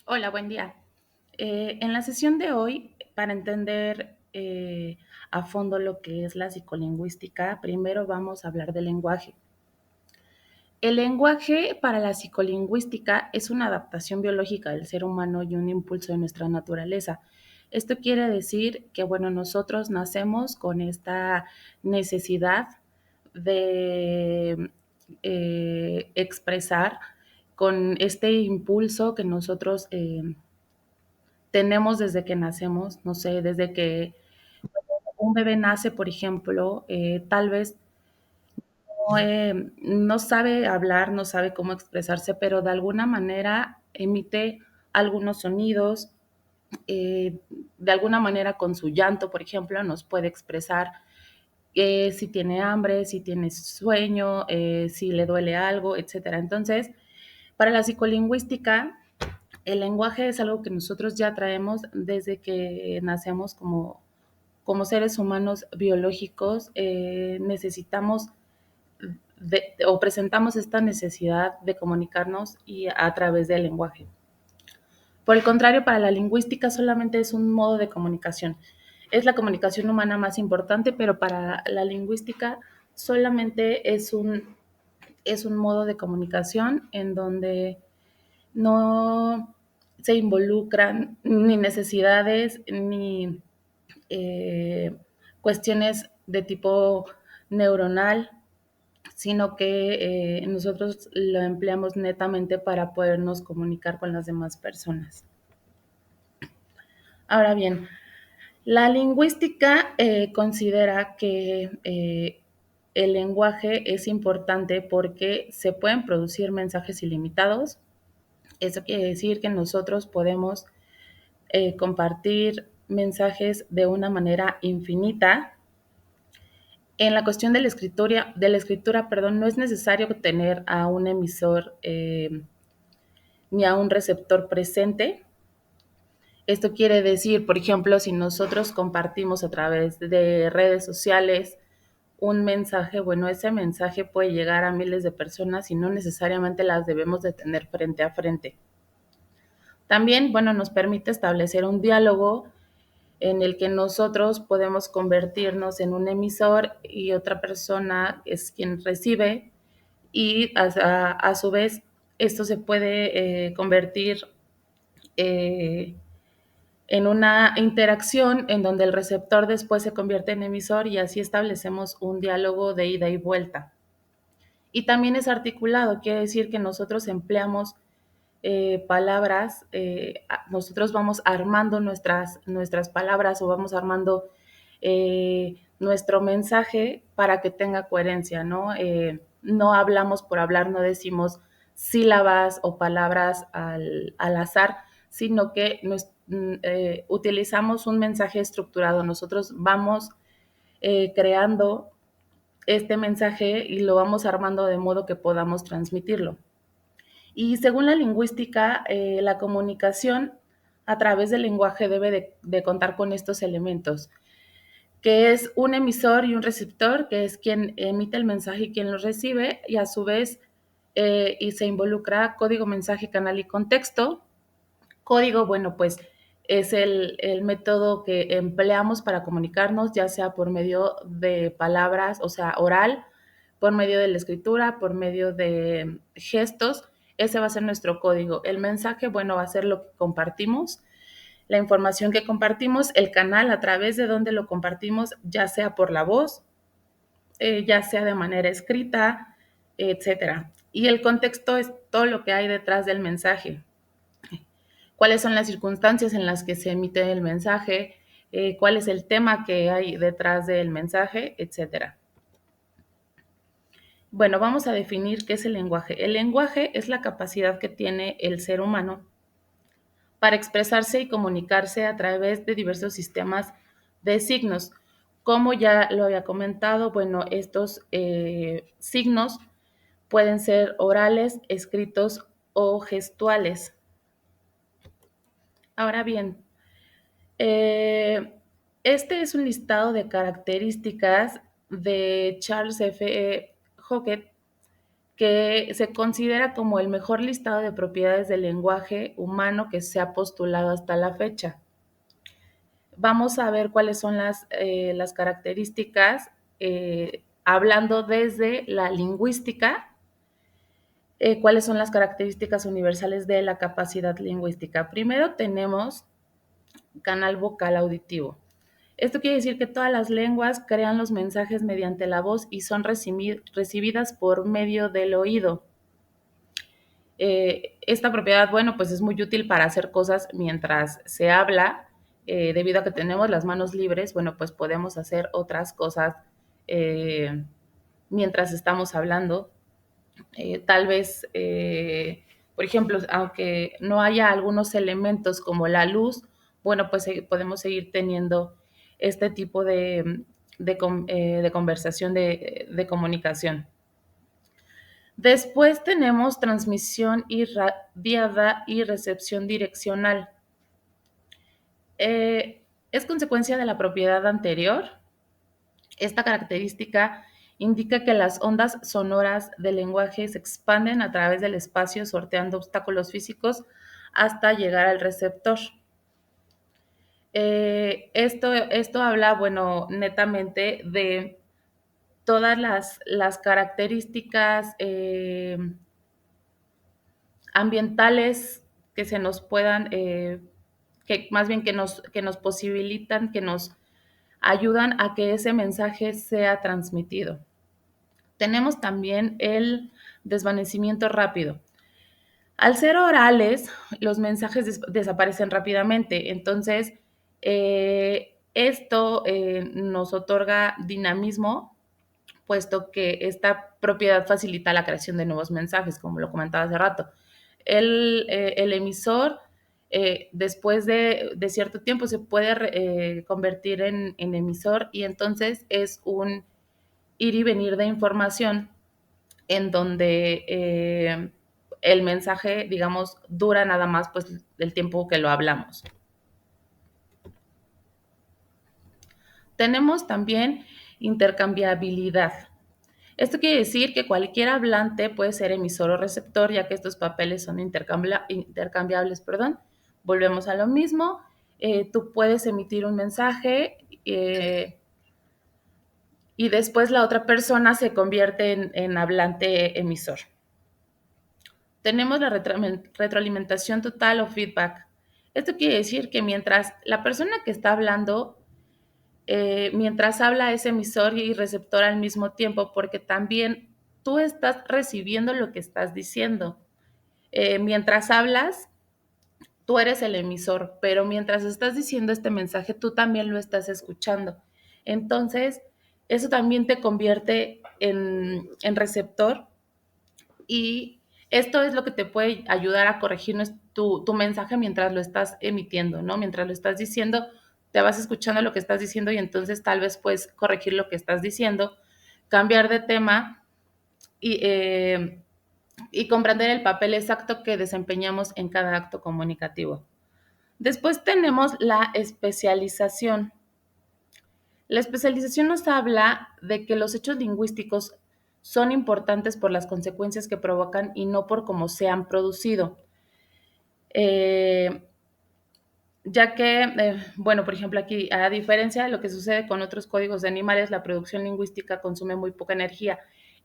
Hola, buen día. En la sesión de hoy, para entender a fondo lo que es la psicolingüística, primero vamos a hablar del lenguaje. El lenguaje para la psicolingüística es una adaptación biológica del ser humano y un impulso de nuestra naturaleza. Esto quiere decir que, bueno, nosotros nacemos con esta necesidad de expresar, con este impulso que nosotros tenemos desde que nacemos, no sé, desde que un bebé nace, por ejemplo, tal vez no sabe hablar, no sabe cómo expresarse, pero de alguna manera emite algunos sonidos, de alguna manera con su llanto, por ejemplo, nos puede expresar si tiene hambre, si tiene sueño, si le duele algo, etcétera. Entonces, para la psicolingüística, el lenguaje es algo que nosotros ya traemos desde que nacemos como seres humanos biológicos. Necesitamos o presentamos esta necesidad de comunicarnos y a través del lenguaje. Por el contrario, para la lingüística solamente es un modo de comunicación. Es la comunicación humana más importante, pero para la lingüística solamente es un modo de comunicación en donde no se involucran ni necesidades ni eh, cuestiones de tipo neuronal, sino que nosotros lo empleamos netamente para podernos comunicar con las demás personas. Ahora bien, la lingüística considera que el lenguaje es importante porque se pueden producir mensajes ilimitados. Eso quiere decir que nosotros podemos compartir mensajes de una manera infinita. En la cuestión de la escritura, perdón, no es necesario tener a un emisor ni a un receptor presente. Esto quiere decir, por ejemplo, si nosotros compartimos a través de redes sociales un mensaje, bueno, ese mensaje puede llegar a miles de personas y no necesariamente las debemos de tener frente a frente. También, bueno, nos permite establecer un diálogo en el que nosotros podemos convertirnos en un emisor y otra persona es quien recibe, y a su vez esto se puede convertir eh, en una interacción en donde el receptor después se convierte en emisor y así establecemos un diálogo de ida y vuelta. Y también es articulado, quiere decir que nosotros empleamos palabras, nosotros vamos armando nuestras palabras o vamos armando nuestro mensaje para que tenga coherencia, ¿no? No hablamos por hablar, no decimos sílabas o palabras al azar, sino que utilizamos un mensaje estructurado. Nosotros vamos creando este mensaje y lo vamos armando de modo que podamos transmitirlo. Y según la lingüística, la comunicación a través del lenguaje debe de contar con estos elementos, que es un emisor y un receptor, que es quien emite el mensaje y quien lo recibe, y a su vez y se involucra código, mensaje, canal y contexto. Código, bueno, pues es el método que empleamos para comunicarnos, ya sea por medio de palabras, o sea, oral, por medio de la escritura, por medio de gestos. Ese va a ser nuestro código. El mensaje, bueno, va a ser lo que compartimos, la información que compartimos, el canal a través de donde lo compartimos, ya sea por la voz, ya sea de manera escrita, etcétera. Y el contexto es todo lo que hay detrás del mensaje. Cuáles son las circunstancias en las que se emite el mensaje, cuál es el tema que hay detrás del mensaje, etcétera. Bueno, vamos a definir qué es el lenguaje. El lenguaje es la capacidad que tiene el ser humano para expresarse y comunicarse a través de diversos sistemas de signos. Como ya lo había comentado, bueno, estos signos pueden ser orales, escritos o gestuales. Ahora bien, este es un listado de características de Charles F. Hockett, que se considera como el mejor listado de propiedades del lenguaje humano que se ha postulado hasta la fecha. Vamos a ver cuáles son las características, hablando desde la lingüística, cuáles son las características universales de la capacidad lingüística. Primero tenemos canal vocal auditivo. Esto quiere decir que todas las lenguas crean los mensajes mediante la voz y son recibidas por medio del oído. Esta propiedad, bueno, pues es muy útil para hacer cosas mientras se habla, debido a que tenemos las manos libres, bueno, pues podemos hacer otras cosas eh, mientras estamos hablando. Tal vez, por ejemplo, aunque no haya algunos elementos como la luz, bueno, pues podemos seguir teniendo este tipo de conversación, de comunicación. Después tenemos transmisión irradiada y recepción direccional. Es consecuencia de la propiedad anterior. Esta característica indica que las ondas sonoras del lenguaje se expanden a través del espacio sorteando obstáculos físicos hasta llegar al receptor. Esto habla, bueno, netamente de todas las características ambientales que se nos puedan, que más bien que nos posibilitan, que nos ayudan a que ese mensaje sea transmitido. Tenemos también el desvanecimiento rápido. Al ser orales, los mensajes desaparecen rápidamente, entonces esto nos otorga dinamismo, puesto que esta propiedad facilita la creación de nuevos mensajes, como lo comentaba hace rato. El emisor, después de cierto tiempo, se puede convertir en emisor, y entonces es un ir y venir de información en donde el mensaje, digamos, dura nada más pues el tiempo que lo hablamos. Tenemos también intercambiabilidad. Esto quiere decir que cualquier hablante puede ser emisor o receptor, ya que estos papeles son intercambiables. Perdón. Volvemos a lo mismo. Tú puedes emitir un mensaje y después la otra persona se convierte en hablante emisor. Tenemos la retroalimentación total o feedback. Esto quiere decir que mientras la persona que está hablando, mientras habla, es emisor y receptor al mismo tiempo, porque también tú estás recibiendo lo que estás diciendo. Mientras hablas, tú eres el emisor, pero mientras estás diciendo este mensaje, tú también lo estás escuchando. Entonces, eso también te convierte en receptor, y esto es lo que te puede ayudar a corregir tu mensaje mientras lo estás emitiendo, ¿no? Mientras lo estás diciendo, te vas escuchando lo que estás diciendo y entonces tal vez puedes corregir lo que estás diciendo, cambiar de tema y comprender el papel exacto que desempeñamos en cada acto comunicativo. Después tenemos la especialización. La especialización nos habla de que los hechos lingüísticos son importantes por las consecuencias que provocan y no por cómo se han producido. Eh, ya que, bueno, por ejemplo, aquí, a diferencia de lo que sucede con otros códigos de animales, la producción lingüística consume muy poca energía.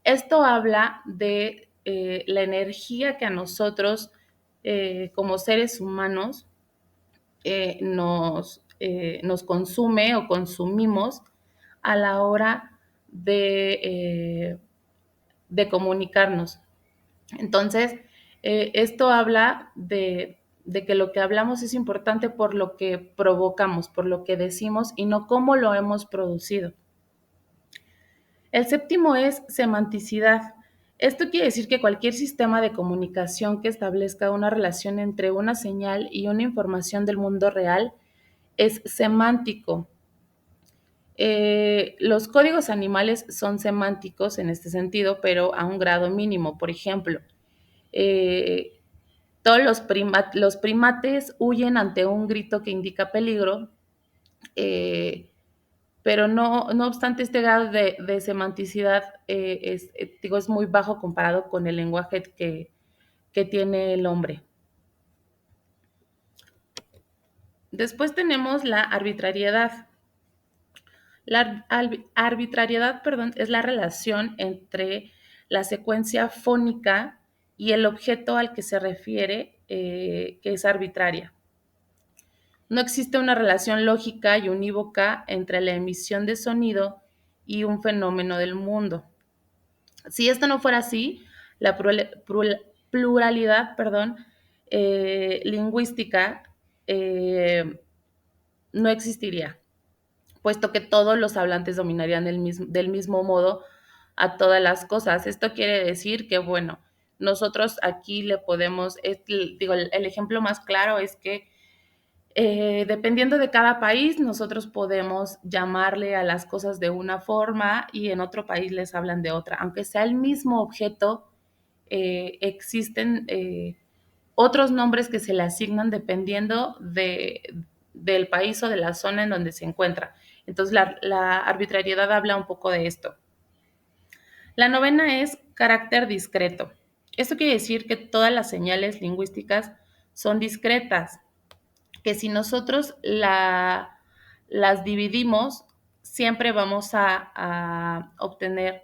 Esto habla de la energía que a nosotros, como seres humanos, nos consume o consumimos a la hora de comunicarnos. Entonces, esto habla de que lo que hablamos es importante por lo que provocamos, por lo que decimos y no cómo lo hemos producido. El séptimo es semanticidad. Esto quiere decir que cualquier sistema de comunicación que establezca una relación entre una señal y una información del mundo real es semántico. Los códigos animales son semánticos en este sentido, pero a un grado mínimo. Por ejemplo, eh, todos los primates huyen ante un grito que indica peligro, eh, pero no obstante este grado de semanticidad digo, es muy bajo comparado con el lenguaje que tiene el hombre. Después tenemos la arbitrariedad. La arbitrariedad, perdón, es la relación entre la secuencia fónica y el objeto al que se refiere, que es arbitraria. No existe una relación lógica y unívoca entre la emisión de sonido y un fenómeno del mundo. Si esto no fuera así, la pluralidad, perdón, lingüística no existiría, puesto que todos los hablantes dominarían del mismo modo a todas las cosas. Esto quiere decir que, bueno, nosotros aquí le podemos, digo, el ejemplo más claro es que dependiendo de cada país, nosotros podemos llamarle a las cosas de una forma y en otro país les hablan de otra. Aunque sea el mismo objeto, existen otros nombres que se le asignan dependiendo del país o de la zona en donde se encuentra. Entonces, la arbitrariedad habla un poco de esto. La novena es carácter discreto. Esto quiere decir que todas las señales lingüísticas son discretas, que si nosotros las dividimos, siempre vamos a obtener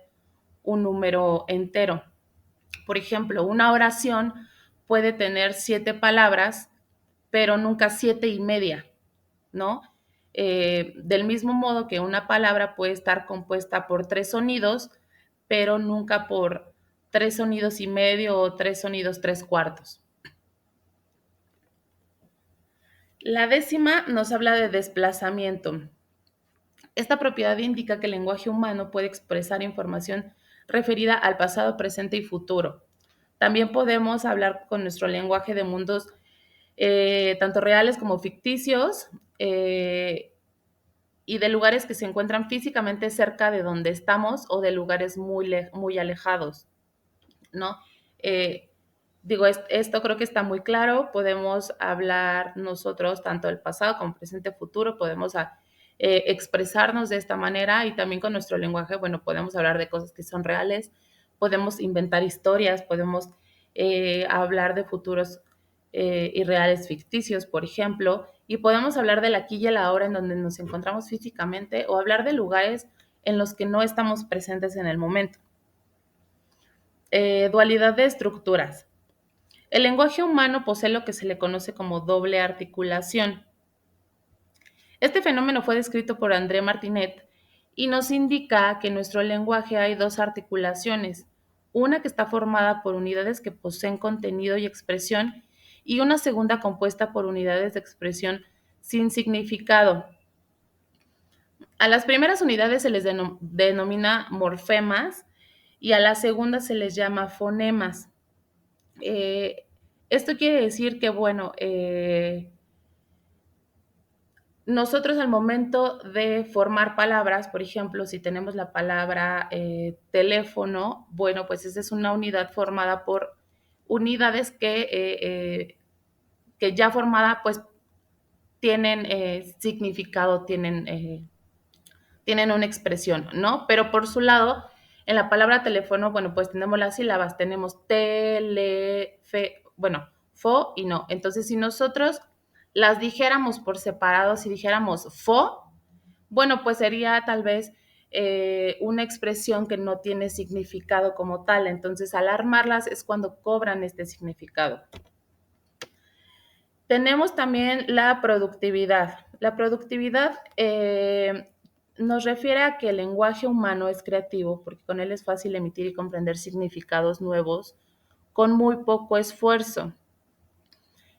un número entero. Por ejemplo, una oración puede tener 7 palabras, pero nunca 7 y media, ¿no? Del mismo modo que una palabra puede estar compuesta por 3 sonidos, pero nunca por 3 sonidos y medio o 3 sonidos 3 cuartos. La décima nos habla de desplazamiento. Esta propiedad indica que el lenguaje humano puede expresar información referida al pasado, presente y futuro. También podemos hablar con nuestro lenguaje de mundos tanto reales como ficticios y de lugares que se encuentran físicamente cerca de donde estamos o de lugares muy alejados, ¿no? Eh, Digo, esto creo que está muy claro. Podemos hablar nosotros tanto del pasado como presente, futuro. Podemos expresarnos de esta manera y también con nuestro lenguaje, bueno, podemos hablar de cosas que son reales, podemos inventar historias, podemos hablar de futuros irreales ficticios, por ejemplo, y podemos hablar del aquí y el ahora en donde nos encontramos físicamente o hablar de lugares en los que no estamos presentes en el momento. Dualidad de estructuras. El lenguaje humano posee lo que se le conoce como doble articulación. Este fenómeno fue descrito por André Martinet y nos indica que en nuestro lenguaje hay dos articulaciones, una que está formada por unidades que poseen contenido y expresión y una segunda compuesta por unidades de expresión sin significado. A las primeras unidades se les denomina morfemas y a las segundas se les llama fonemas. Eh, Esto quiere decir que, bueno, nosotros al momento de formar palabras, por ejemplo, si tenemos la palabra teléfono, bueno, pues esa es una unidad formada por unidades que ya formada, pues tienen significado, tienen una expresión, ¿no? Pero por su lado, en la palabra teléfono, bueno, pues tenemos las sílabas, tenemos bueno, fo y no. Entonces, si nosotros las dijéramos por separado, si dijéramos fo, bueno, pues sería tal vez una expresión que no tiene significado como tal. Entonces, al armarlas es cuando cobran este significado. Tenemos también la productividad. La productividad nos refiere a que el lenguaje humano es creativo porque con él es fácil emitir y comprender significados nuevos con muy poco esfuerzo.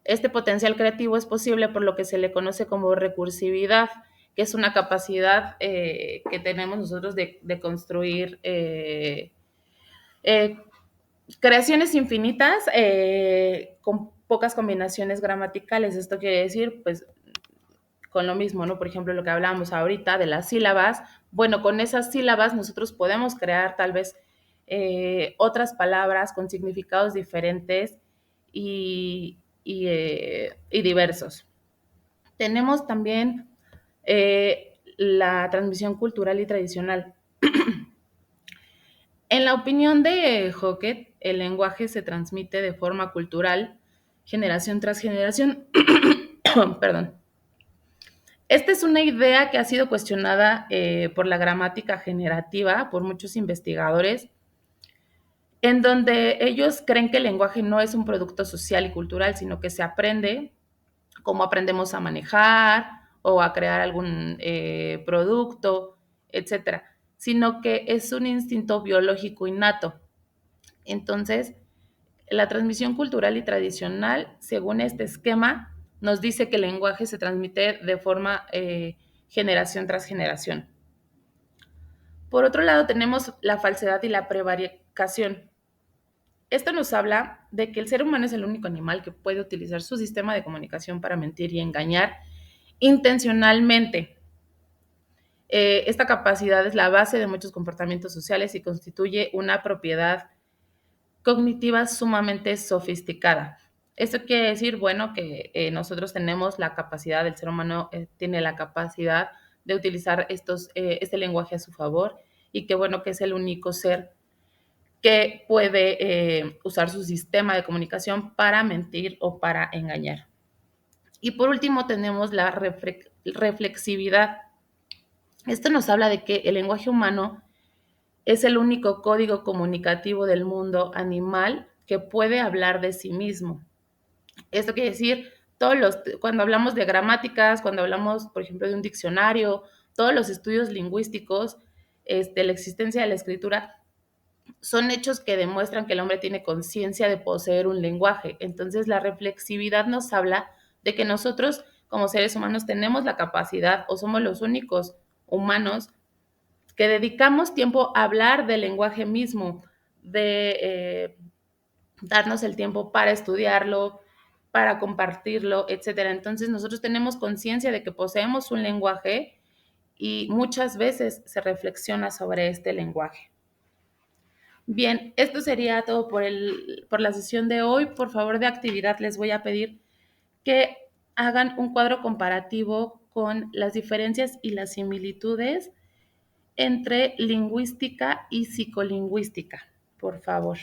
Este potencial creativo es posible por lo que se le conoce como recursividad, que es una capacidad que tenemos nosotros de construir eh, creaciones infinitas con pocas combinaciones gramaticales. Esto quiere decir, pues, con lo mismo, ¿no? Por ejemplo, lo que hablábamos ahorita de las sílabas. Bueno, con esas sílabas nosotros podemos crear tal vez otras palabras con significados diferentes y diversos. Tenemos también la transmisión cultural y tradicional. En la opinión de Hockett, el lenguaje se transmite de forma cultural, generación tras generación. Perdón. Esta es una idea que ha sido cuestionada por la gramática generativa, por muchos investigadores, en donde ellos creen que el lenguaje no es un producto social y cultural, sino que se aprende como aprendemos a manejar o a crear algún producto, etcétera, sino que es un instinto biológico innato. Entonces, la transmisión cultural y tradicional, según este esquema, nos dice que el lenguaje se transmite de forma generación tras generación. Por otro lado, tenemos la falsedad y la prevaricación. Esto nos habla de que el ser humano es el único animal que puede utilizar su sistema de comunicación para mentir y engañar intencionalmente. Esta capacidad es la base de muchos comportamientos sociales y constituye una propiedad cognitiva sumamente sofisticada. Esto quiere decir, bueno, que nosotros tenemos la capacidad, el ser humano tiene la capacidad de utilizar este lenguaje a su favor y que, bueno, que es el único ser que puede usar su sistema de comunicación para mentir o para engañar. Y por último tenemos la reflexividad. Esto nos habla de que el lenguaje humano es el único código comunicativo del mundo animal que puede hablar de sí mismo. Esto quiere decir, cuando hablamos de gramáticas, cuando hablamos, por ejemplo, de un diccionario, todos los estudios lingüísticos, la existencia de la escritura, son hechos que demuestran que el hombre tiene conciencia de poseer un lenguaje. Entonces, la reflexividad nos habla de que nosotros, como seres humanos, tenemos la capacidad o somos los únicos humanos que dedicamos tiempo a hablar del lenguaje mismo, de darnos el tiempo para estudiarlo, para compartirlo, etcétera. Entonces, nosotros tenemos conciencia de que poseemos un lenguaje y muchas veces se reflexiona sobre este lenguaje. Bien, esto sería todo por la sesión de hoy. Por favor, de actividad les voy a pedir que hagan un cuadro comparativo con las diferencias y las similitudes entre lingüística y psicolingüística, por favor.